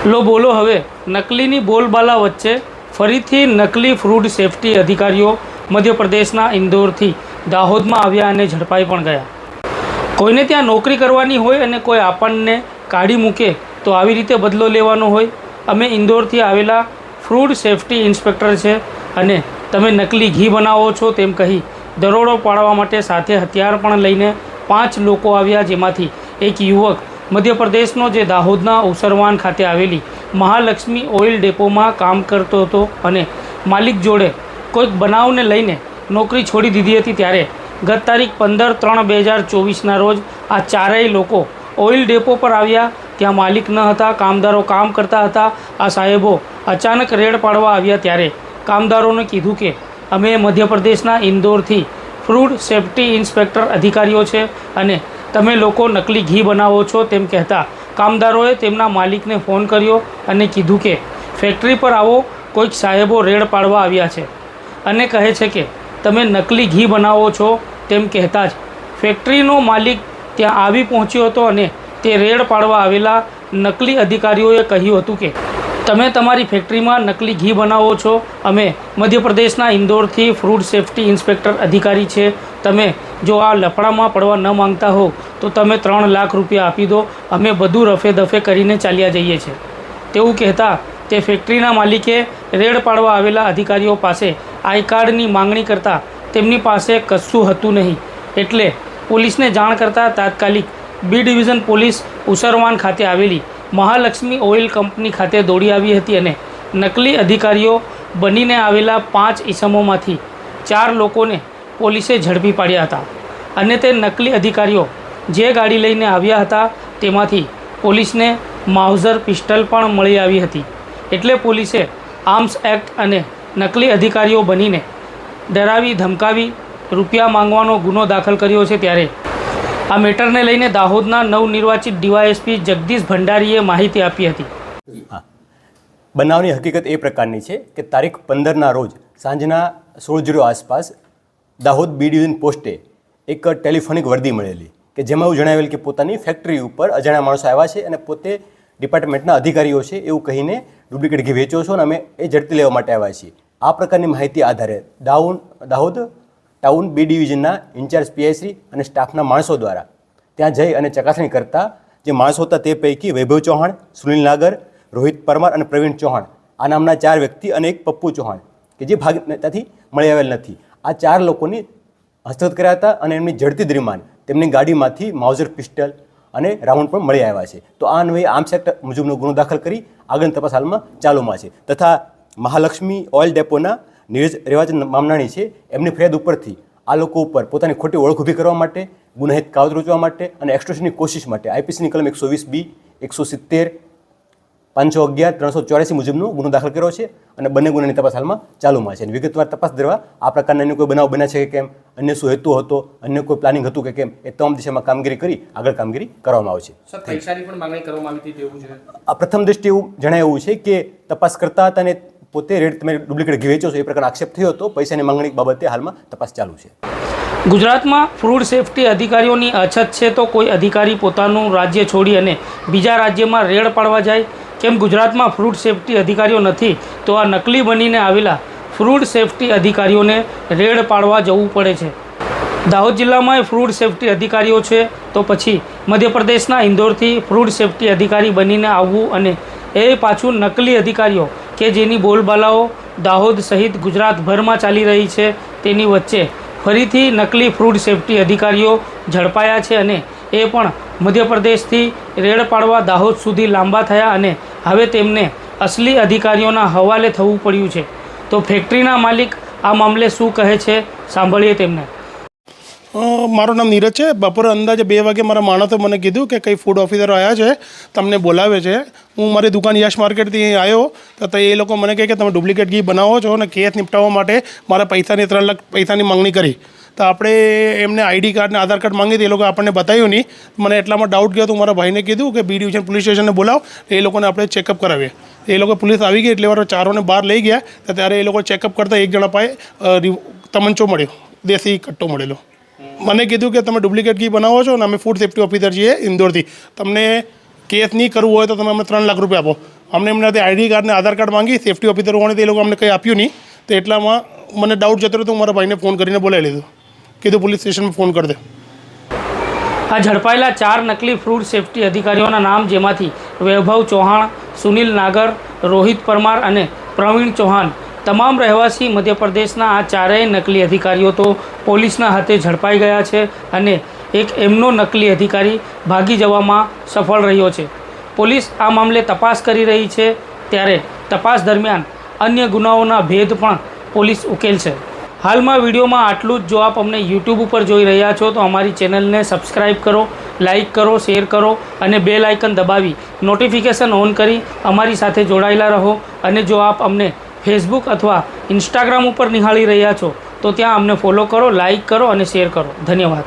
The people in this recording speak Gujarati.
લો બોલો હવે નકલીની બોલબાલા વચ્ચે ફરીથી નકલી ફૂડ સેફટી અધિકારીઓ મધ્યપ્રદેશના ઇન્દોરથી દાહોદમાં આવ્યા અને ઝડપાઈ પણ ગયા. કોઈને ત્યાં નોકરી કરવાની હોય અને કોઈ આપણને કાઢી મૂકે તો આવી રીતે બદલો લેવાનો હોય. અમે ઇન્દોરથી આવેલા ફૂડ સેફટી ઇન્સ્પેક્ટર છે અને તમે નકલી ઘી બનાવો છો તેમ કહી દરોડો પાડવા માટે સાથે હથિયાર પણ લઈને 5 લોકો આવ્યા, જેમાંથી એક યુવક મધ્યપ્રદેશનો જે દાહોદના ઉસરવાન ખાતે આવેલી મહાલક્ષ્મી ઓઇલ ડેપોમાં કામ કરતો હતો અને માલિક જોડે કોઈક બનાવને લઈને નોકરી છોડી દીધી હતી. ત્યારે ગત તારીખ 15/3/2024ના રોજ આ ચારેય લોકો ઓઇલ ડેપો પર આવ્યા. ત્યાં માલિક ન હતા, કામદારો કામ કરતા હતા. આ સાહેબો અચાનક રેડ પાડવા આવ્યા ત્યારે કામદારોને કીધું કે અમે મધ્યપ્રદેશના ઇન્દોરથી ફૂડ સેફટી ઇન્સ્પેક્ટર અધિકારીઓ છે અને તમે લોકો નકલી ઘી બનાવો છો તેમ કહેતા કામદારોએ તેમના માલિકને ફોન કર્યો અને કીધું કે ફેક્ટરી પર આવો, કોઈક સાહેબો રેડ પાડવા આવ્યા છે અને કહે છે કે તમે નકલી ઘી બનાવો છો તેમ કહેતા જ ફેક્ટરીનો માલિક ત્યાં આવી પહોંચ્યો હતો અને તે રેડ પાડવા આવેલા નકલી અધિકારીઓએ કહ્યું હતું કે તમે તમારી ફેક્ટરીમાં નકલી ઘી બનાવો છો. અમે મધ્યપ્રદેશના ઇન્દોરથી ફૂડ સેફટી ઇન્સ્પેક્ટર અધિકારી છે. તમે જો આ લફડામાં પડવા ન માંગતા હો તો તમે 3 લાખ રૂપિયા આપી દો, અમે બધું રફે દફે કરીને ચાલ્યા જઈએ છીએ તેવું કહેતા તે ફેક્ટરીના માલિકે રેડ પાડવા આવેલા અધિકારીઓ પાસે આઈ કાર્ડની માંગણી કરતાં તેમની પાસે કશું હતું નહીં. એટલે પોલીસને જાણ કરતાં તાત્કાલિક બી ડિવિઝન પોલીસ ઉસરવાન ખાતે આવેલી મહાલક્ષ્મી ઓઇલ કંપની ખાતે દોડી આવી હતી અને નકલી અધિકારીઓ બનીને આવેલા 5 ઈસમોમાંથી 4 લોકોને પોલીસે ઝડપી પાડ્યા હતા અને તે નકલી અધિકારીઓ જે ગાડી લઈને આવ્યા હતા તેમાંથી પોલીસને માઉઝર પિસ્ટલ પણ મળી આવી હતી. એટલે પોલીસે આર્મ્સ એક્ટ અને નકલી અધિકારીઓ બનીને ડરાવી ધમકાવી રૂપિયા માંગવાનો ગુનો દાખલ કર્યો છે. ત્યારે આ મેટરને લઈને દાહોદના નવનિર્વાચિત ડીવાયએસપી જગદીશ ભંડારીએ માહિતી આપી હતી. બનાવની હકીકત એ પ્રકારની છે કે તારીખ 15ના રોજ સાંજના 16:00 આસપાસ દાહોદ બી ડિવિઝન પોસ્ટે એક ટેલિફોનિક વર્દી મળેલી કે જેમાં એવું જણાવેલ કે પોતાની ફેક્ટરી ઉપર અજાણ્યા માણસો આવ્યા છે અને પોતે ડિપાર્ટમેન્ટના અધિકારીઓ છે એવું કહીને ડુપ્લિકેટ ઘી વેચો છો અને અમે એ ઝડપી લેવા માટે આવ્યા છીએ. આ પ્રકારની માહિતી આધારે દાહોદ ટાઉન બી ડિવિઝનના ઇન્ચાર્જ પીઆઈશ્રી અને સ્ટાફના માણસો દ્વારા ત્યાં જઈ અને ચકાસણી કરતા જે માણસો હતા તે પૈકી વૈભવ ચૌહાણ, સુનિલ નાગર, રોહિત પરમાર અને પ્રવીણ ચૌહાણ આ નામના 4 વ્યક્તિ અને એક પપ્પુ ચૌહાણ કે જે ત્યાંથી મળી આવેલ નથી. આ 4 લોકોની હસ્તગત કર્યા હતા અને એમની ઝડપી દરમિયાન તેમની ગાડીમાંથી માઉઝર પિસ્ટલ અને રાઉન્ડ પણ મળી આવ્યા છે. તો આ અન્વયે આર્મ્સ એક્ટ મુજબનો ગુનો દાખલ કરી આગળની તપાસ હાલમાં ચાલુમાં છે. તથા મહાલક્ષ્મી ઓઇલ ડેપોના નીરજ રેવાચંદ મામનાણી છે એમની ફરિયાદ ઉપરથી આ લોકો ઉપર પોતાની ખોટી ઓળખ ઊભી કરવા માટે, ગુનાહિત કાવતરું રચવા માટે અને એક્સટોર્શનની કોશિશ માટે આઈપીસીની કલમ 120B, 170, 511, 384 મુજબનો ગુનો દાખલ કર્યો છે અને બંને ગુનાની તપાસ હાલમાં ચાલુમાં છે. અને વિગતવાર તપાસ દરવા આ પ્રકારના અન્ય કોઈ બનાવ બન્યા છે કે કેમ, અન્ય શું હેતુ હતો, અન્ય કોઈ પ્લાનિંગ હતું કે કેમ, એ તમામ દિશામાં કામગીરી કરી આગળ કામગીરી કરવામાં આવશે. પૈસાની પણ માંગણી કરવામાં આવી હતી તેવું છે. આ પ્રથમ દ્રષ્ટિએ એવું જણાયું છે કે તપાસ કરતા હતા અને પોતે રેડ તમે ડુપ્લિકેટ ઘી વેચો છો એ પ્રકારનો આક્ષેપ થયો હતો. પૈસાની માંગણી બાબતે હાલમાં તપાસ ચાલુ છે. ગુજરાતમાં ફૂડ સેફટી અધિકારીઓની અછત છે તો કોઈ અધિકારી પોતાનું રાજ્ય છોડી અને બીજા રાજ્યમાં રેડ પાડવા જાય? કેમ ગુજરાતમાં ફૂડ સેફટી અધિકારીઓ નથી તો આ નકલી બનીને આવેલા ફૂડ સેફટી અધિકારીઓને રેડ પાડવા જવું પડે છે? દાહોદ જિલ્લામાં ફૂડ સેફટી અધિકારીઓ છે તો પછી મધ્યપ્રદેશના ઇન્દોરથી ફૂડ સેફટી અધિકારી બનીને આવવું અને એ પાછું નકલી અધિકારીઓ કે જેની બોલબાલાઓ દાહોદ સહિત ગુજરાતભરમાં ચાલી રહી છે તેની વચ્ચે ફરીથી નકલી ફૂડ સેફટી અધિકારીઓ ઝડપાયા છે અને એ પણ મધ્યપ્રદેશથી રેડ પાડવા દાહોદ સુધી લાંબા થયા અને હવે તેમને અસલી અધિકારીઓના હવાલે થવું પડ્યું છે. તો ફેક્ટરીના માલિક આ મામલે શું કહે છે સાંભળીએ તેમને. મારું નામ નીરજ છે. બપોરે અંદાજે 2 વાગે મારા માણસે મને કીધું કે કંઈ ફૂડ ઓફિસરો આવ્યા છે, તમને બોલાવે છે. હું મારી દુકાન યશ માર્કેટથી આવ્યો તો એ લોકો મને કહે કે તમે ડુપ્લિકેટ ઘી બનાવો છો અને કેસ નિપટાવવા માટે મારા 3 લાખ પૈસાની માંગણી કરી. તો આપણે એમને આઈડી કાર્ડ ને આધાર કાર્ડ માંગી હતી, એ લોકો આપણને બતાવ્યું નહીં. મને એટલામાં ડાઉટ ગયો તો મારા ભાઈને કીધું કે બી ડિવિઝન પોલીસ સ્ટેશનને બોલાવો, એ લોકોને આપણે ચેકઅપ કરાવીએ. એ લોકો પોલીસ આવી ગઈ એટલે મારા ચારોને બહાર લઈ ગયા. તો ત્યારે એ લોકો ચેકઅપ કરતાં એક જણા પાસે તમંચો મળ્યો, દેશી કટ્ટો મળેલો. મને કીધું કે તમે ડુપ્લિકેટ ઘી બનાવો છો અને અમે ફૂડ સેફ્ટી ઓફિસર છીએ ઇન્દોરથી, તમને કેસ નહીં કરવું હોય તો તમે અમને 3 લાખ રૂપિયા આપો. અમને એમનાથી આઈડી કાર્ડ ને આધાર કાર્ડ માંગી, સેફ્ટી ઓફિસર હોવાને તે લોકો અમને કંઈ આપ્યું નહીં. તો એટલામાં મને ડાઉટ જતો રહ્યો તો હું મારા ભાઈને ફોન કરીને બોલાવી લીધો, કીધું પોલીસ સ્ટેશનમાં ફોન કરી દે. આ ઝડપાયેલા 4 નકલી ફૂડ સેફ્ટી અધિકારીઓના નામ, જેમાંથી વૈભવ ચૌહાણ, સુનિલ નાગર, રોહિત પરમાર અને પ્રવીણ ચૌહાણ, તમામ રહેવાસી મધ્યપ્રદેશના આ ચારેય નકલી અધિકારીઓ તો પોલીસના હાથે ઝડપાઈ ગયા છે અને એક એમનો નકલી અધિકારી ભાગી જવામાં સફળ રહ્યો છે. પોલીસ આ મામલે તપાસ કરી રહી છે, ત્યારે તપાસ દરમિયાન અન્ય ગુનાઓના ભેદ પણ પોલીસ ઉકેલશે. હાલમાં વિડીયોમાં આટલું જ. જો આપ અમને યુટ્યુબ ઉપર જોઈ રહ્યા છો તો અમારી ચેનલને સબસ્ક્રાઈબ કરો, લાઇક કરો, શેર કરો અને બેલ આઇકન દબાવી નોટિફિકેશન ઓન કરી અમારી સાથે જોડાયેલા રહો. અને જો આપ અમને ફેસબુક અથવા ઇન્સ્ટાગ્રામ ઉપર નિહાળી રહ્યા છો તો ત્યાં અમને ફોલો કરો, લાઇક કરો અને શેર કરો. ધન્યવાદ.